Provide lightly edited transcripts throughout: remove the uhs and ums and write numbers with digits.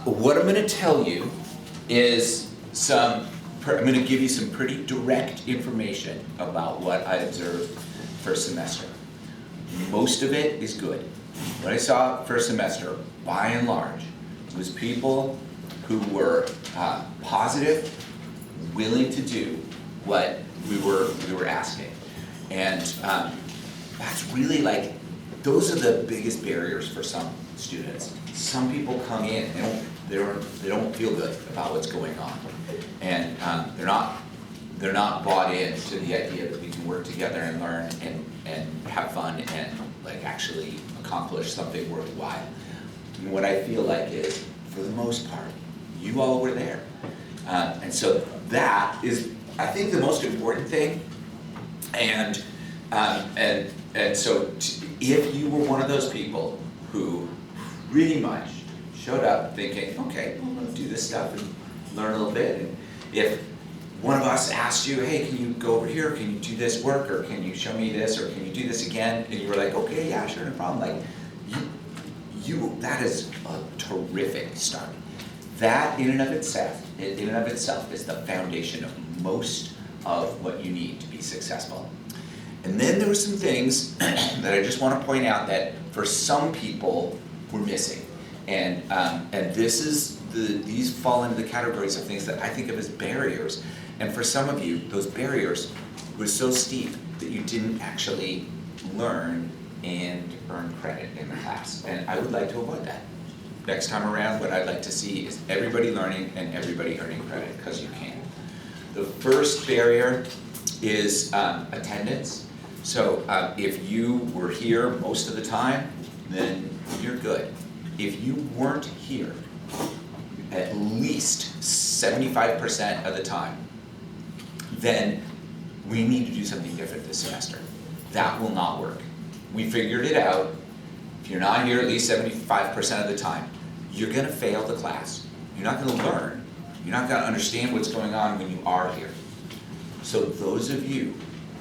What I'm gonna tell you is I'm gonna give you some pretty direct information about what I observed first semester. Most of it is good. What I saw first semester, by and large, was people who were positive, willing to do what we were asking. And that's really like, those are the biggest barriers for some students. Some people come in and they don't feel good about what's going on. And they're not bought in to the idea that we can work together and learn and have fun and like actually accomplish something worthwhile. And what I feel like is, for the most part, you all were there. And so that is, I think, the most important thing. And so if you were one of those people who pretty much showed up thinking, okay, well, let's do this stuff and learn a little bit. And if one of us asked you, hey, can you go over here, can you do this work, or can you show me this, or can you do this again? And you were like, okay, yeah, sure, no problem. Like, that is a terrific start. That in and of itself is the foundation of most of what you need to be successful. And then there were some things that I just want to point out that for some people were missing. And these fall into the categories of things that I think of as barriers. And for some of you, those barriers were so steep that you didn't actually learn and earn credit in the class. And I would like to avoid that. Next time around, what I'd like to see is everybody learning and everybody earning credit, because you can. The first barrier is attendance. So if you were here most of the time, then you're good. If you weren't here at least 75% of the time, then we need to do something different this semester. That will not work. We figured it out. If you're not here at least 75% of the time, you're gonna fail the class. You're not gonna learn. You're not gonna understand what's going on when you are here. So those of you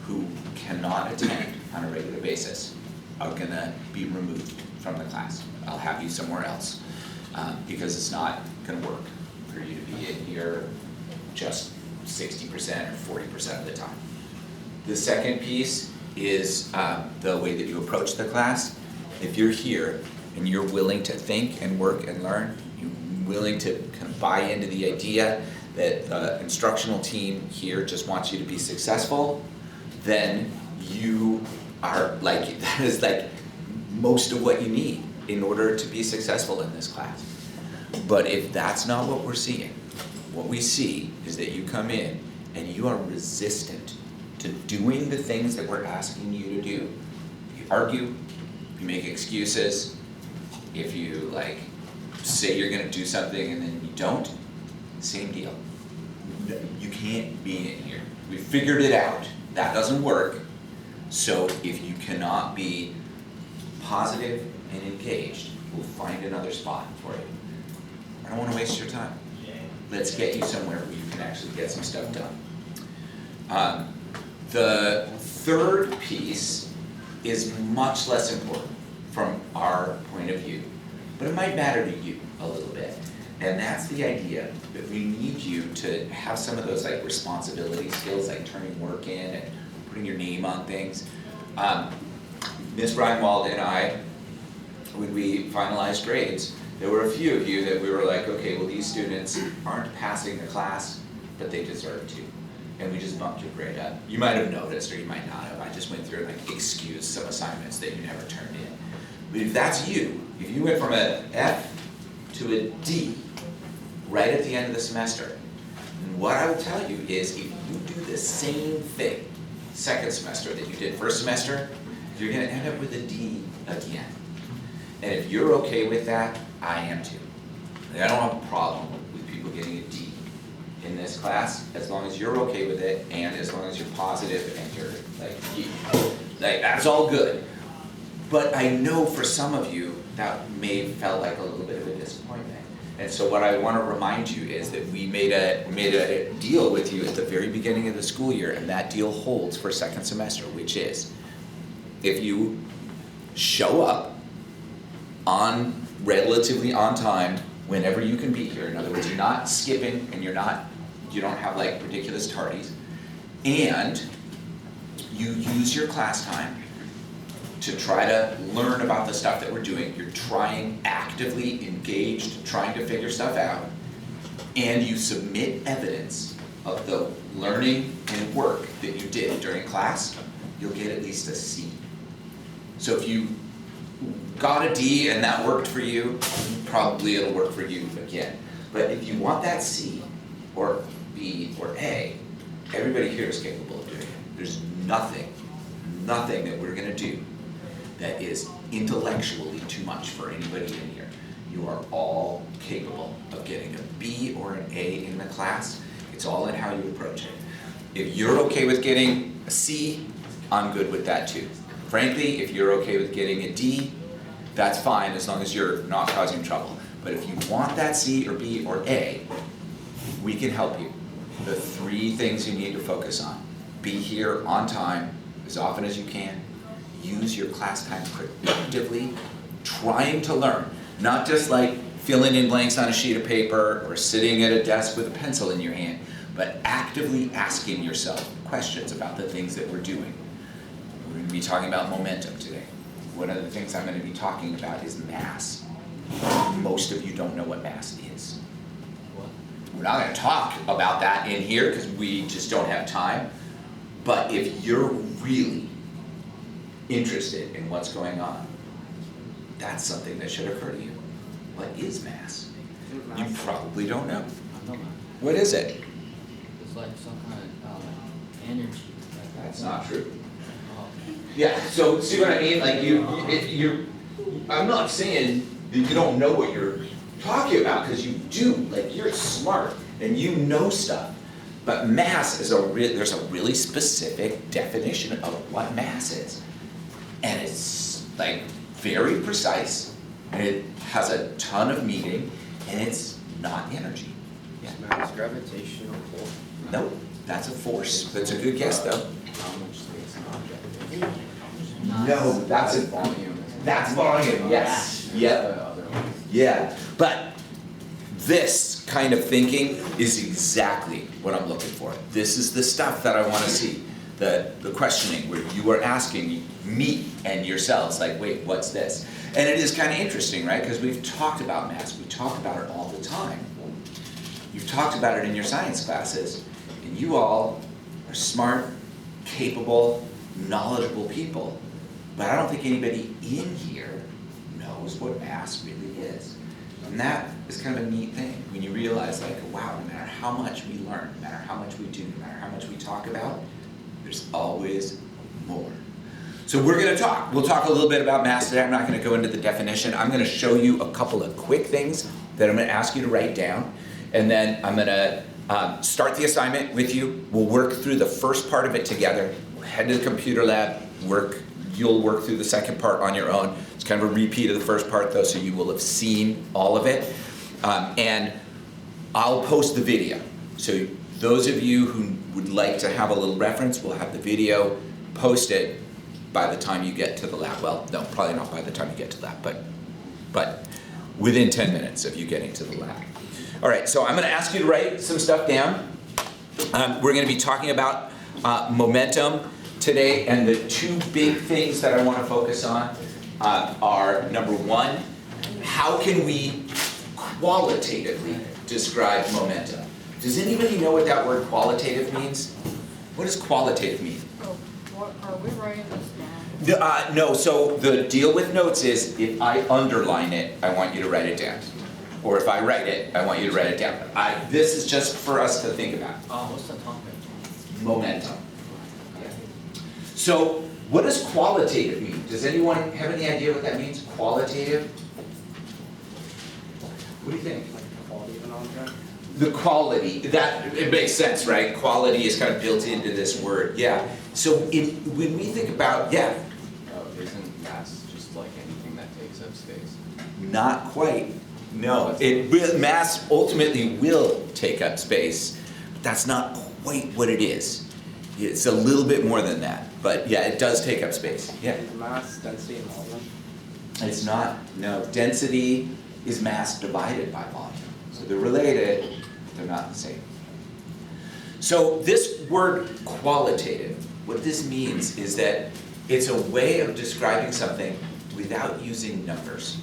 who cannot attend on a regular basis are gonna be removed from the class. I'll have you somewhere else because it's not gonna work for you to be in here just 60% or 40% of the time. The second piece is the way that you approach the class. If you're here and you're willing to think and work and learn, you're willing to kind of buy into the idea that the instructional team here just wants you to be successful, then you are like, that is like most of what you need in order to be successful in this class. But if that's not what we're seeing, what we see is that you come in and you are resistant to doing the things that we're asking you to do. You argue, you make excuses, if you like say you're gonna do something and then you don't, same deal. You can't be in here. We figured it out. That doesn't work. So if you cannot be positive and engaged, we'll find another spot for you. I don't want to waste your time. Let's get you somewhere where you can actually get some stuff done. The third piece is much less important from our point of view, but it might matter to you a little bit. And that's the idea that we need you to have some of those like responsibility skills, like turning work in and putting your name on things. Ms. Reinwald and I, when we finalized grades, there were a few of you that we were like, okay, well, these students aren't passing the class, but they deserve to. And we just bumped your grade up. You might have noticed, or you might not have. I just went through and like excused some assignments that you never turned in. But if that's you, if you went from an F to a D right at the end of the semester, what I will tell you is if you do the same thing second semester that you did first semester, you're gonna end up with a D again. And if you're okay with that, I am too. I don't have a problem with people getting a D in this class, as long as you're okay with it, and as long as you're positive and you're like that's all good. But I know for some of you that may have felt like a little bit of a disappointment. And so what I want to remind you is that we made a deal with you at the very beginning of the school year, and that deal holds for second semester, which is if you show up relatively on time whenever you can be here. In other words, you're not skipping and you don't have like ridiculous tardies. And you use your class time to try to learn about the stuff that we're doing. You're trying, actively engaged, trying to figure stuff out. And you submit evidence of the learning and work that you did during class, you'll get at least a C. So if you got a D and that worked for you, probably it'll work for you again. But if you want that C or B or A, everybody here is capable of doing it. There's nothing that we're gonna do that is intellectually too much for anybody in here. You are all capable of getting a B or an A in the class. It's all in how you approach it. If you're okay with getting a C, I'm good with that too. Frankly, if you're okay with getting a D, that's fine as long as you're not causing trouble. But if you want that C or B or A, we can help you. The 3 things you need to focus on: be here on time as often as you can, use your class time productively, trying to learn, not just like filling in blanks on a sheet of paper or sitting at a desk with a pencil in your hand, but actively asking yourself questions about the things that we're doing. We're going to be talking about momentum today. One of the things I'm going to be talking about is mass. Most of you don't know what mass is. We're not going to talk about that in here because we just don't have time. But if you're really interested in what's going on, that's something that should occur to you. What is mass? You probably don't know. I know that. What is it? It's like some kind of energy. That's not true. Oh, Yeah, so see what I mean? Like you're, I'm not saying that you don't know what you're talking about, because you do. Like, you're smart and you know stuff. But mass is there's a really specific definition of what mass is. And it's like very precise, and it has a ton of meaning, and it's not energy. Yeah. Mass gravitational pull. Nope, that's a force. That's a good guess though. How much space an object is? No, that's a volume. That's volume, yes. Yep. The other one. Yeah, but this kind of thinking is exactly what I'm looking for. This is the stuff that I want to see. The questioning where you are asking me and yourselves, like, wait, what's this? And it is kind of interesting, right? Because we've talked about mass. We talk about it all the time. You've talked about it in your science classes, and you all are smart, capable, knowledgeable people. But I don't think anybody in here knows what mass really is. And that is kind of a neat thing when you realize, like, wow, no matter how much we learn, no matter how much we do, no matter how much we talk about, there's always more. So we're going to talk. We'll talk a little bit about mass today. I'm not going to go into the definition. I'm going to show you a couple of quick things that I'm going to ask you to write down. And then I'm going to start the assignment with you. We'll work through the first part of it together. We'll head to the computer lab, you'll work through the second part on your own. It's kind of a repeat of the first part though, so you will have seen all of it. And I'll post the video. So those of you who would like to have a little reference, we'll have the video posted by the time you get to the lab. Well, no, probably not by the time you get to the lab, but within 10 minutes of you getting to the lab. All right, so I'm gonna ask you to write some stuff down. We're gonna be talking about momentum today, and the 2 big things that I want to focus on are, number 1, how can we qualitatively describe momentum? Does anybody know what that word qualitative means? What does qualitative mean? Oh, what, are we writing this down? No, so the deal with notes is if I underline it, I want you to write it down. Or if I write it, I want you to write it down. This is just for us to think about. Oh, what's the topic? Momentum. So, what does qualitative mean? Does anyone have any idea what that means? Qualitative? What do you think? Like the quality of an object. The quality, it makes sense, right? Quality is kind of built into this word, yeah. So when we think about, Isn't mass just like anything that takes up space? not quite, no. Mass ultimately will take up space, but that's not quite what it is. It's a little bit more than that, but yeah, it does take up space, yeah. Mass, density, and volume. It's not, no. Density, is mass divided by volume. So they're related, but they're not the same. So this word qualitative, what this means is that it's a way of describing something without using numbers.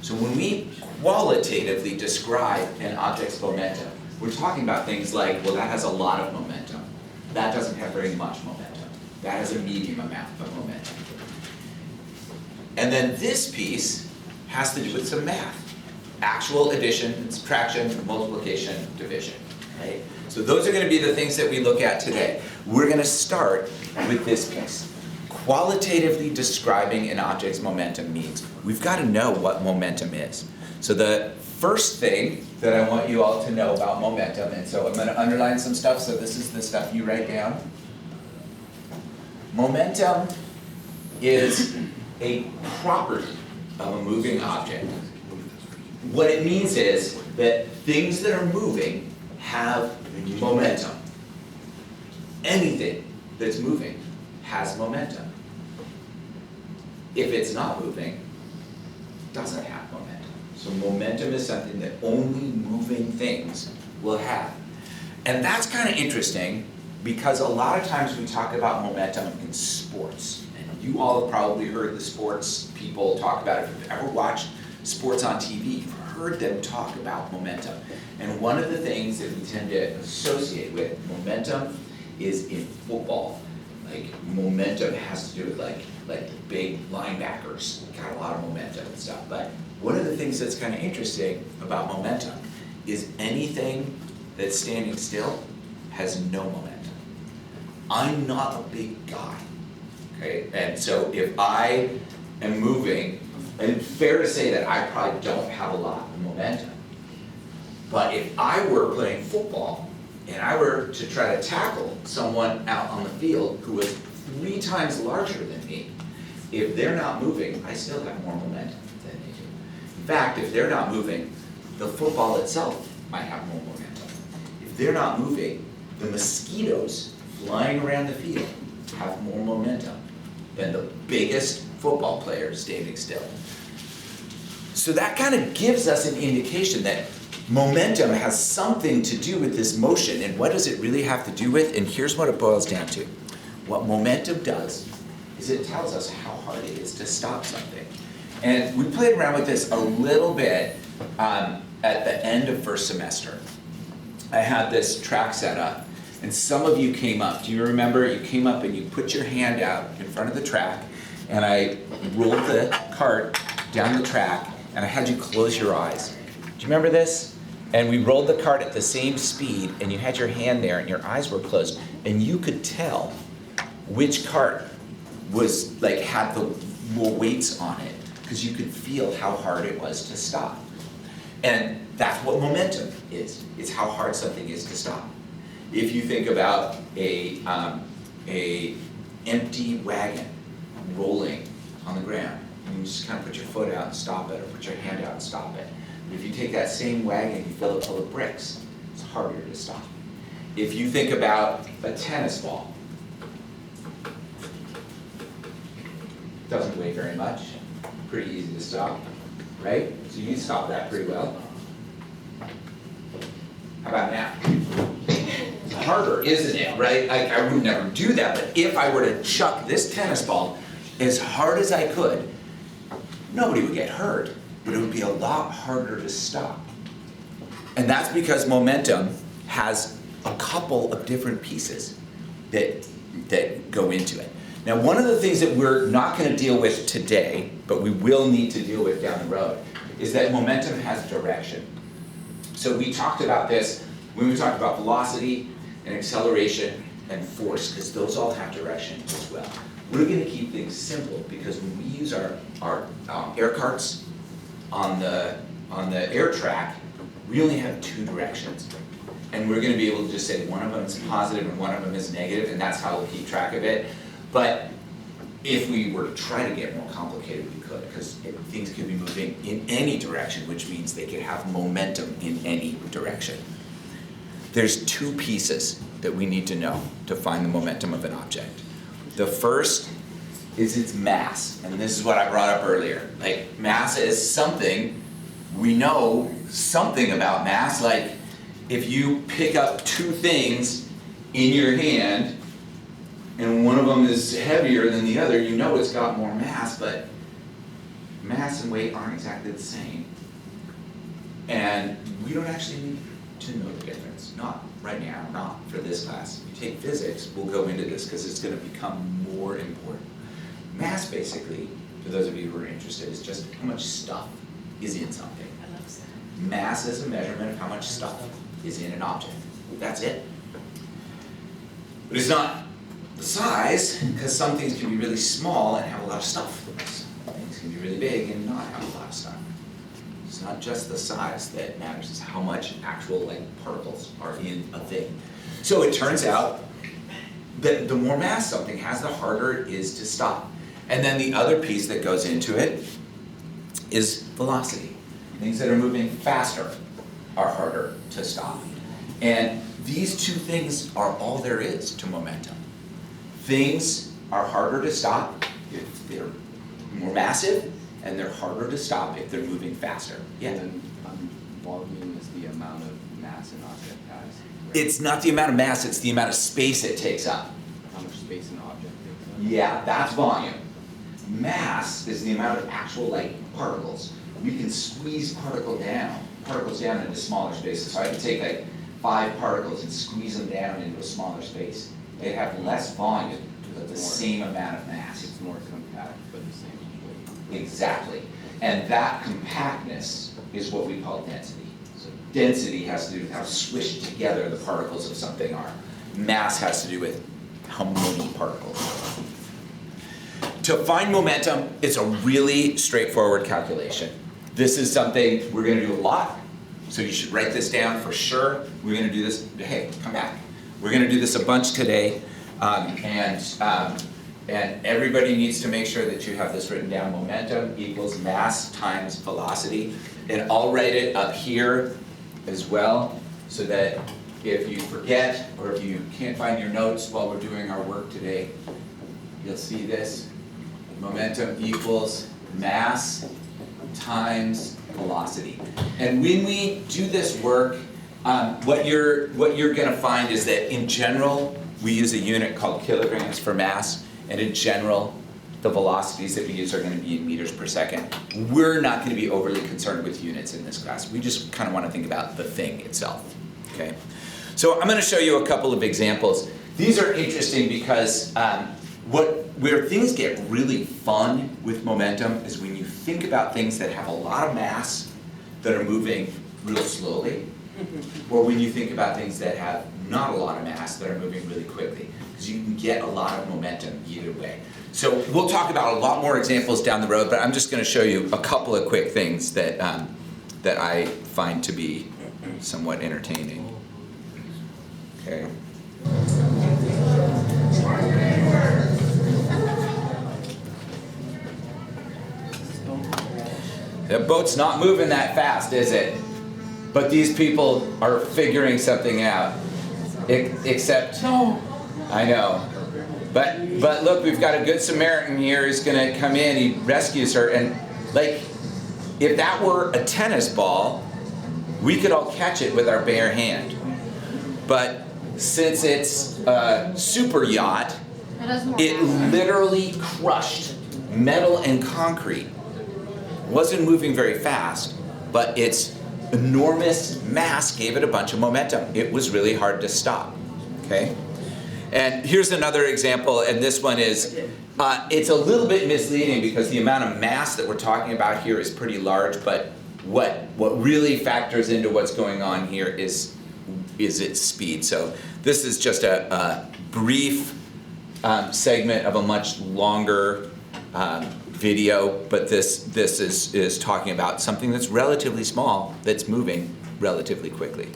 So when we qualitatively describe an object's momentum, we're talking about things like, well, that has a lot of momentum. That doesn't have very much momentum. That has a medium amount of momentum. And then this piece has to do with some math. Actual addition, subtraction, multiplication, division, right? So those are gonna be the things that we look at today. We're gonna start with this piece. Qualitatively describing an object's momentum means we've got to know what momentum is. So the first thing that I want you all to know about momentum, and so I'm going to underline some stuff, so this is the stuff you write down. Momentum is a property of a moving object. What it means is that things that are moving have momentum. Anything that's moving has momentum. If it's not moving, it doesn't have momentum. So momentum is something that only moving things will have. And that's kind of interesting because a lot of times we talk about momentum in sports. And you all have probably heard the sports people talk about it. If you've ever watched sports on TV, you've heard them talk about momentum. And one of the things that we tend to associate with momentum is in football. Like momentum has to do with like big linebackers got a lot of momentum and stuff. But one of the things that's kind of interesting about momentum is anything that's standing still has no momentum. I'm not a big guy, okay? And so if I am moving, and fair to say that I probably don't have a lot of momentum. But if I were playing football and I were to try to tackle someone out on the field who was 3 times larger than me, if they're not moving, I still have more momentum than they do. In fact, if they're not moving, the football itself might have more momentum. If they're not moving, the mosquitoes flying around the field have more momentum than the biggest football player standing still. So that kind of gives us an indication that momentum has something to do with this motion. And what does it really have to do with? And here's what it boils down to. What momentum does is it tells us how hard it is to stop something. And we played around with this a little bit at the end of first semester. I had this track set up, and some of you came up. Do you remember? You came up and you put your hand out in front of the track, and I rolled the cart down the track, and I had you close your eyes. Do you remember this? And we rolled the cart at the same speed, and you had your hand there, and your eyes were closed, and you could tell which cart was like had the more weights on it, because you could feel how hard it was to stop. And that's what momentum is. It's how hard something is to stop. If you think about a empty wagon rolling on the ground, you just kind of put your foot out and stop it, or put your hand out and stop it. But if you take that same wagon, you fill it full of bricks, it's harder to stop. If you think about a tennis ball, doesn't weigh very much, pretty easy to stop, right? So you can stop that pretty well. How about now? It's harder, isn't it, right? I would never do that, but if I were to chuck this tennis ball as hard as I could, nobody would get hurt, but it would be a lot harder to stop. And that's because momentum has a couple of different pieces that go into it. Now, one of the things that we're not going to deal with today, but we will need to deal with down the road, is that momentum has direction. So we talked about this when we talked about velocity and acceleration and force, because those all have direction as well. We're going to keep things simple, because when we use our air carts on the air track, we only have 2 directions. And we're going to be able to just say one of them is positive and one of them is negative, and that's how we'll keep track of it. But if we were to try to get more complicated, we could, because things could be moving in any direction, which means they could have momentum in any direction. There's 2 pieces that we need to know to find the momentum of an object. The first is its mass, and this is what I brought up earlier. Like, mass is something we know something about mass, like if you pick up two things in your hand and one of them is heavier than the other, you know it's got more mass, but mass and weight aren't exactly the same. And we don't actually need to know the difference, not right now, not for this class. If you take physics, we'll go into this because it's going to become more important. Mass, basically, for those of you who are interested, is just how much stuff is in something. Mass is a measurement of how much stuff is in an object. That's it. But it's not the size, because some things can be really small and have a lot of stuff. Things can be really big and not have a lot of stuff. It's not just the size that matters, it's how much actual particles are in a thing. So it turns out that the more mass something has, the harder it is to stop. And then the other piece that goes into it is velocity. Things that are moving faster are harder to stop. And these two things are all there is to momentum. Things are harder to stop if they're more massive, and they're harder to stop if they're moving faster. Yeah. And then volume is the amount of mass an object has. Right? It's not the amount of mass, it's the amount of space it takes up. How much space an object takes up. Yeah, that's volume. Mass is the amount of actual particles. We can squeeze particles down into smaller spaces. So I can take 5 particles and squeeze them down into a smaller space. They have less volume, but the same amount of mass. It's more compact, but the same weight. Exactly. And that compactness is what we call density. So density has to do with how squished together the particles of something are. Mass has to do with how many particles. To find momentum, it's a really straightforward calculation. This is something we're going to do a lot, so you should write this down for sure. We're going to do this, hey, come back. We're going to do this a bunch today, and everybody needs to make sure that you have this written down. Momentum equals mass times velocity. And I'll write it up here as well, so that if you forget or if you can't find your notes while we're doing our work today, you'll see this. Momentum equals mass times velocity. And when we do this work, what you're going to find is that in general, we use a unit called kilograms for mass, and in general, the velocities that we use are going to be in meters per second. We're not going to be overly concerned with units in this class. We just kind of want to think about the thing itself. Okay? So I'm going to show you a couple of examples. These are interesting because where things get really fun with momentum is when you think about things that have a lot of mass that are moving real slowly, or when you think about things that have not a lot of mass that are moving really quickly, because you can get a lot of momentum either way. So we'll talk about a lot more examples down the road, but I'm just going to show you a couple of quick things that I find to be somewhat entertaining. Okay. The boat's not moving that fast, is it? But these people are figuring something out. Except, no, I know. But look, we've got a good Samaritan here who's going to come in. He rescues her, and if that were a tennis ball, we could all catch it with our bare hand. But since it's a super yacht, it literally crushed metal and concrete. Wasn't moving very fast, but its enormous mass gave it a bunch of momentum. It was really hard to stop, okay? And here's another example, and this one is, it's a little bit misleading because the amount of mass that we're talking about here is pretty large, but what really factors into what's going on here is its speed. So this is just a brief segment of a much longer video, but this is talking about something that's relatively small that's moving relatively quickly.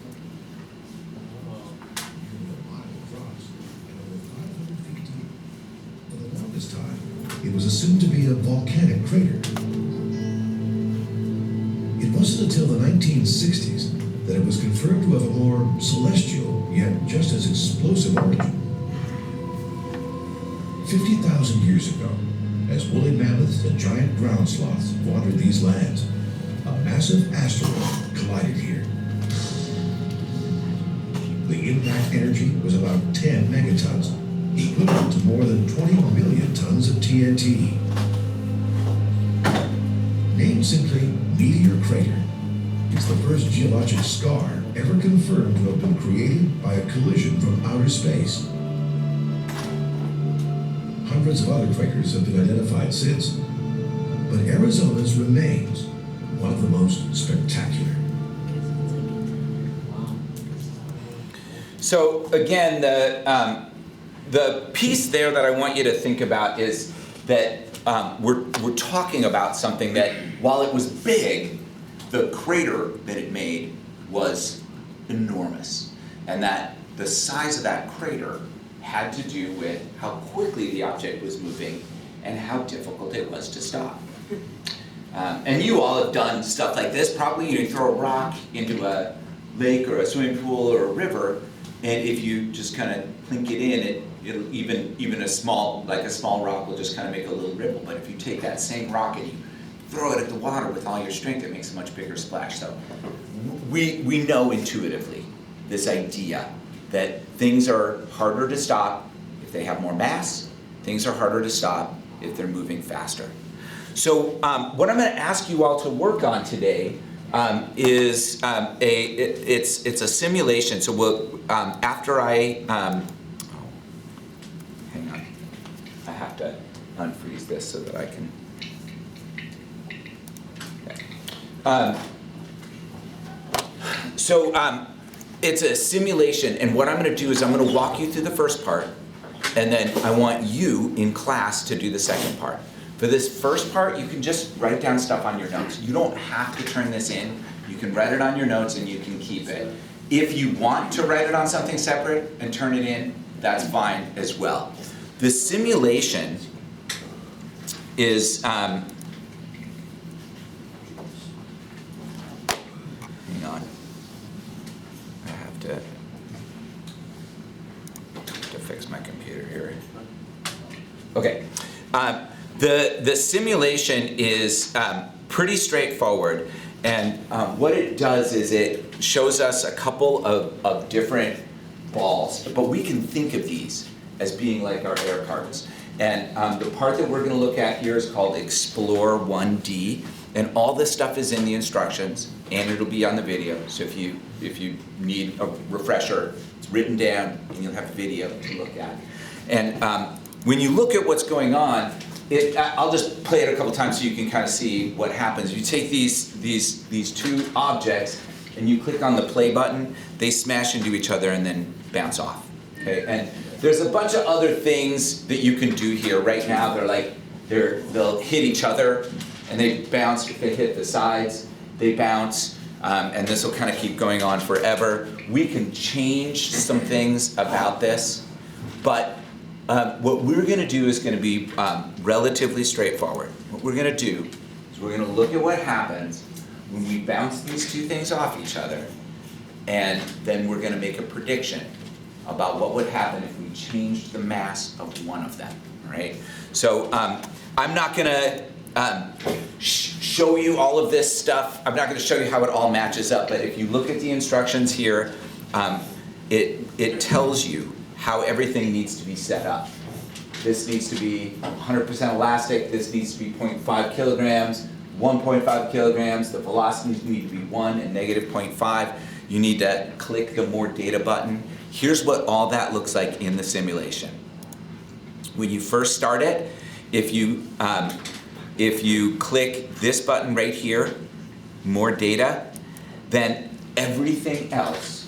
This time, it was assumed to be a volcanic crater. It wasn't until the 1960s that it was confirmed to have a more celestial, yet just as explosive origin. 50,000 years ago, as woolly mammoths and giant ground sloths wandered these lands, a massive asteroid collided here. The impact energy was about 10 megatons, equivalent to more than 20 million tons of TNT. Named simply Meteor Crater, it's the first geologic scar ever confirmed to have been created by a collision from outer space. Hundreds of other craters have been identified since, but Arizona's remains one of the most spectacular. Wow. So again, the piece there that I want you to think about is that we're talking about something that, while it was big, the crater that it made was enormous, and that the size of that crater had to do with how quickly the object was moving and how difficult it was to stop. And you all have done stuff like this. Probably you throw a rock into a lake or a swimming pool or a river, and if you just kind of plink it in, it'll even a small rock will just kind of make a little ripple. But if you take that same rock and you throw it at the water with all your strength, it makes a much bigger splash. So we know intuitively this idea that things are harder to stop if they have more mass. Things are harder to stop if they're moving faster. So what I'm going to ask you all to work on today is it's a simulation. So we'll after I hang on, I have to unfreeze this so that I can. Okay. It's a simulation, and what I'm going to do is I'm going to walk you through the first part, and then I want you in class to do the second part. For this first part, you can just write down stuff on your notes. You don't have to turn this in. You can write it on your notes and you can keep it. If you want to write it on something separate and turn it in, that's fine as well. The simulation is, hang on. I have to fix my computer here. Okay. The simulation is pretty straightforward, and what it does is it shows us a couple of different balls, but we can think of these as being like our air carts. And the part that we're going to look at here is called Explore 1D, and all this stuff is in the instructions, and it'll be on the video. So if you need a refresher, it's written down, and you'll have a video to look at. And when you look at what's going on, I'll just play it a couple times so you can kind of see what happens. You take these two objects and you click on the play button, they smash into each other and then bounce off. Okay? And there's a bunch of other things that you can do here. Right now they'll hit each other and they bounce. If they hit the sides, they bounce. And this will kind of keep going on forever. We can change some things about this, but what we're going to do is going to be relatively straightforward. What we're going to do is we're going to look at what happens when we bounce these two things off each other, and then we're going to make a prediction about what would happen if we changed the mass of one of them. All right? So I'm not going to show you all of this stuff. I'm not going to show you how it all matches up, but if you look at the instructions here, it tells you how everything needs to be set up. This needs to be 100% elastic, this needs to be 0.5 kilograms, 1.5 kilograms, the velocities need to be 1 and negative 0.5. You need to click the More Data button. Here's what all that looks like in the simulation. When you first start it, if you click this button right here, More Data, then everything else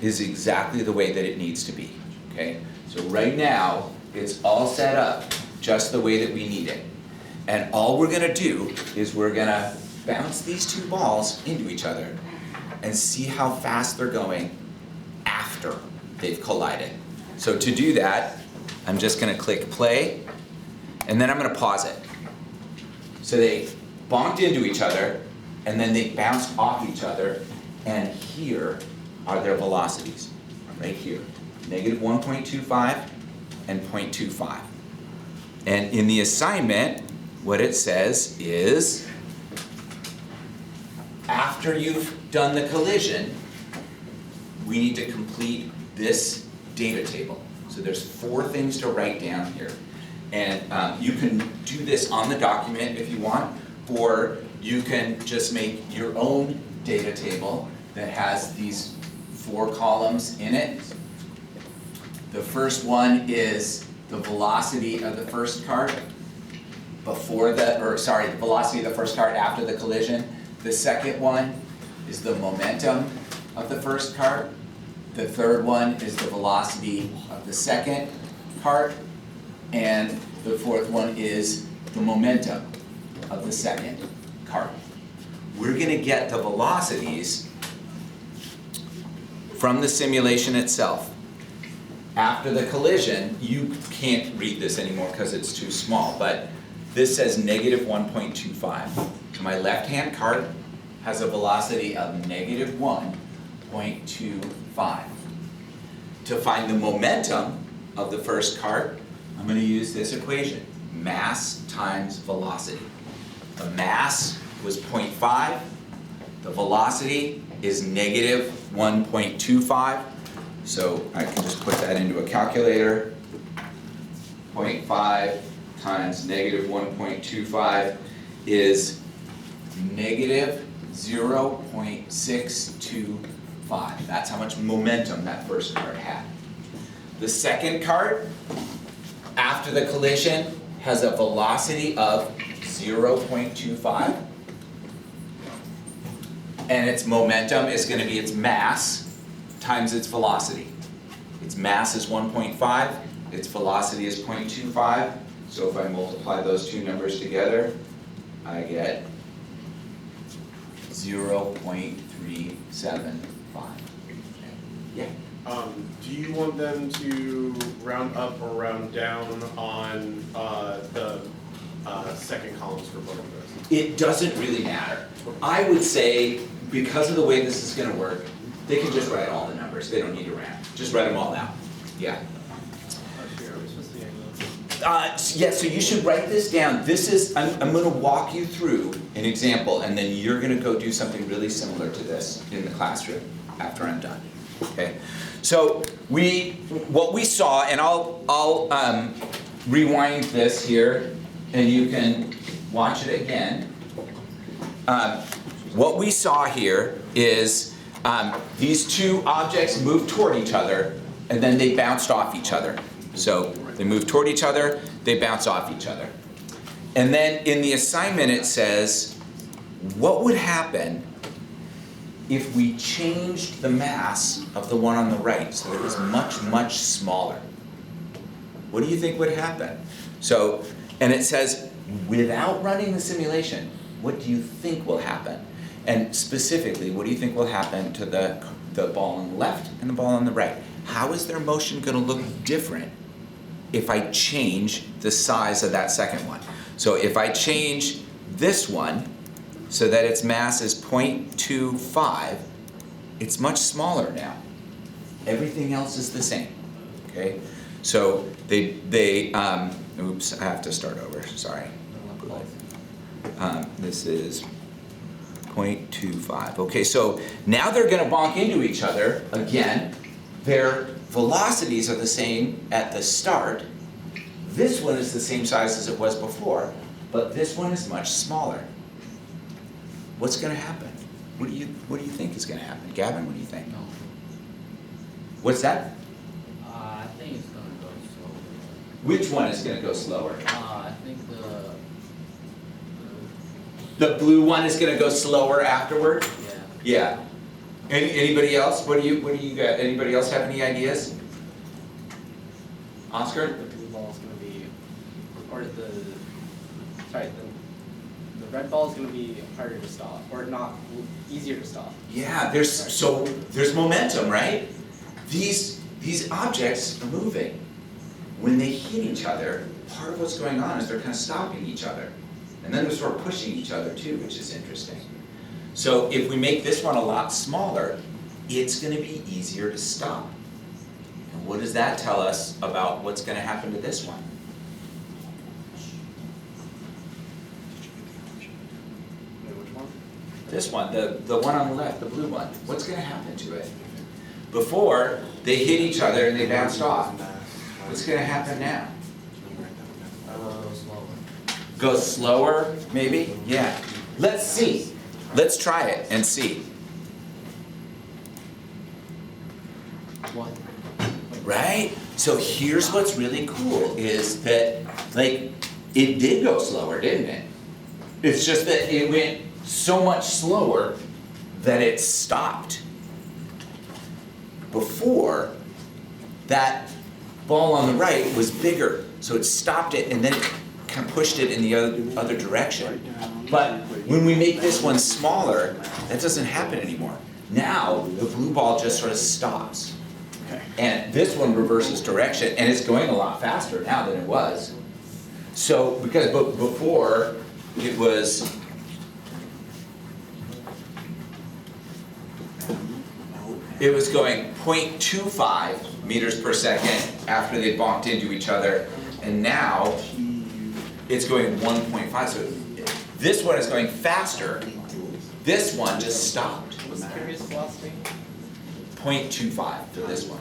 is exactly the way that it needs to be. Okay? So right now, it's all set up just the way that we need it. And all we're gonna do is we're gonna bounce these two balls into each other and see how fast they're going after they've collided. So to do that, I'm just gonna click play, and then I'm gonna pause it. So they bonked into each other, and then they bounced off each other, and here are their velocities, right here. Negative 1.25 and 0.25. And in the assignment, what it says is after you've done the collision, we need to complete this data table. So there's 4 things to write down here. And you can do this on the document if you want, or you can just make your own data table that has these 4 columns in it. The first one is the velocity of the first cart before the, or sorry, the velocity of the first cart after the collision. The second one is the momentum of the first cart. The third one is the velocity of the second cart. And the fourth one is the momentum of the second cart. We're gonna get the velocities from the simulation itself. After the collision, you can't read this anymore because it's too small, but this says negative 1.25. My left-hand cart has a velocity of negative 1.25. To find the momentum of the first cart, I'm going to use this equation, mass times velocity. The mass was 0.5, the velocity is negative 1.25, so I can just put that into a calculator. 0.5 times negative 1.25 is negative 0.625. That's how much momentum that first cart had. The second cart, after the collision, has a velocity of 0.25. And its momentum is going to be its mass times its velocity. Its mass is 1.5, its velocity is 0.25. So if I multiply those two numbers together, I get 0.375. Yeah. Do you want them to round up or round down on the second columns for both of those? It doesn't really matter. I would say, because of the way this is gonna work, they can just write all the numbers. They don't need to round. Just write them all out. Yeah. Yeah, so you should write this down. This is, I'm gonna walk you through an example, and then you're gonna go do something really similar to this in the classroom after I'm done, okay? So what we saw, and I'll rewind this here, and you can watch it again. What we saw here is these two objects moved toward each other, and then they bounced off each other. So they move toward each other, they bounce off each other. And then in the assignment it says, what would happen if we changed the mass of the one on the right so that it was much, much smaller? What do you think would happen? So, and it says, without running the simulation, what do you think will happen? And specifically, what do you think will happen to the ball on the left and the ball on the right? How is their motion going to look different if I change the size of that second one? So if I change this one so that its mass is 0.25, it's much smaller now. Everything else is the same, okay? So oops, I have to start over, sorry. This is 0.25. Okay, so now they're gonna bonk into each other again. Their velocities are the same at the start. This one is the same size as it was before, but this one is much smaller. What's gonna happen? What do you think is gonna happen? Gavin, what do you think? No. What's that? I think it's gonna go slower. Which one is gonna go slower? I think The blue one is gonna go slower afterward? yeah. Yeah. Anybody else? What do you got? Anybody else have any ideas? Oscar? The blue ball is going to be, or the red ball is going to be harder to stop, or not, easier to stop. Yeah, there's momentum, right? These objects are moving. When they hit each other, part of what's going on is they're kind of stopping each other. And then they're sort of pushing each other too, which is interesting. So if we make this one a lot smaller, it's going to be easier to stop. And what does that tell us about what's going to happen to this one? Wait, which one? this one, the one on the left, the blue one, what's gonna happen to it? Before, they hit each other and they bounced off. What's gonna happen now? Go slower, maybe? Yeah. Let's see. Let's try it and see. What? Right? So here's what's really cool is that, like, it did go slower, didn't it? It's just that it went so much slower that it stopped. Before, that ball on the right was bigger, so it stopped it and then it kind of pushed it in the other direction. But when we make this one smaller, that doesn't happen anymore. Now, the blue ball just sort of stops. And this one reverses direction, and it's going a lot faster now than it was. So, because before, it was going 0.25 meters per second after they bumped into each other, and now it's going 1.5. So this one is going faster. This one just stopped. What's the previous velocity? 0.25 for this one.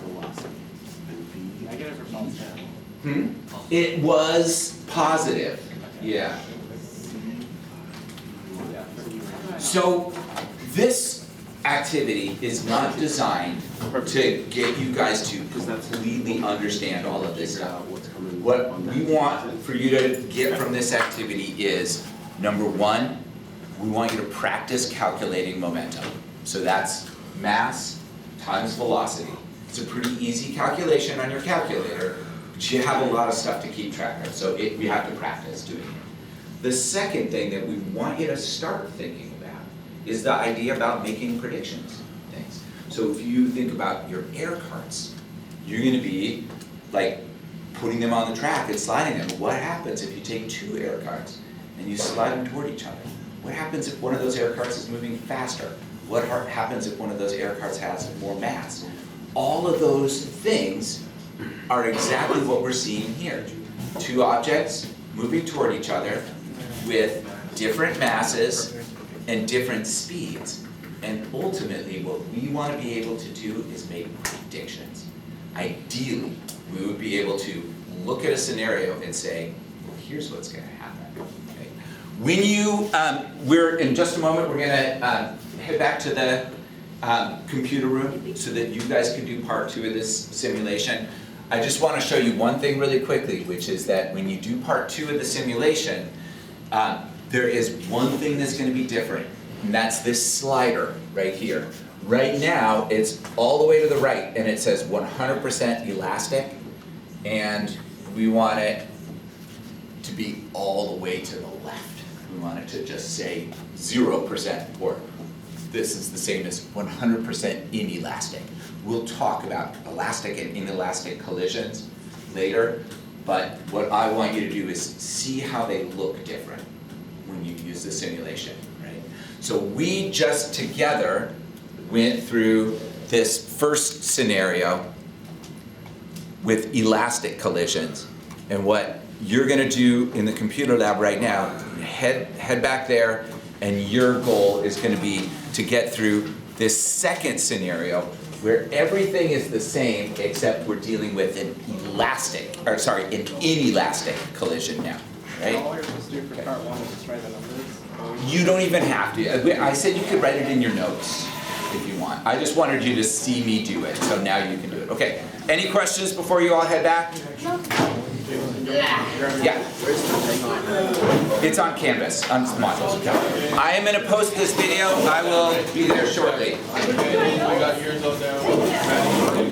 Negative or positive? It was positive, yeah. So this activity is not designed to get you guys to completely understand all of this stuff. What we want for you to get from this activity is, number one, we want you to practice calculating momentum. So that's mass times velocity. It's a pretty easy calculation on your calculator, but you have a lot of stuff to keep track of, so you have to practice doing it. The second thing that we want you to start thinking about is the idea about making predictions, things. So if you think about your air carts, you're gonna be like putting them on the track and sliding them. What happens if you take two air carts and you slide them toward each other? What happens if one of those air carts is moving faster? What happens if one of those air carts has more mass? All of those things are exactly what we're seeing here. Two objects moving toward each other with different masses and different speeds. And ultimately, what we want to be able to do is make predictions. Ideally, we would be able to look at a scenario and say, well, here's what's going to happen. Okay? When you, in just a moment, we're going to head back to the computer room so that you guys can do part 2 of this simulation. I just want to show you one thing really quickly, which is that when you do part 2 of the simulation, there is one thing that's going to be different, and that's this slider right here. Right now, it's all the way to the right, and it says 100% elastic, and we want it to be all the way to the left. We want it to just say 0%, or this is the same as 100% inelastic. We'll talk about elastic and inelastic collisions later, but what I want you to do is see how they look different when you use the simulation, right? So we just together went through this first scenario with elastic collisions, and what you're gonna do in the computer lab right now, head back there, and your goal is gonna be to get through this second scenario where everything is the same except we're dealing with an inelastic collision now, right? All you're supposed to do for part 1 is just write the numbers. You don't even have to. I said you could write it in your notes if you want. I just wanted you to see me do it, so now you can do it. Okay, any questions before you all head back? Yeah. It's on Canvas, on modules. I am gonna post this video. I will be there shortly. I got yours all down.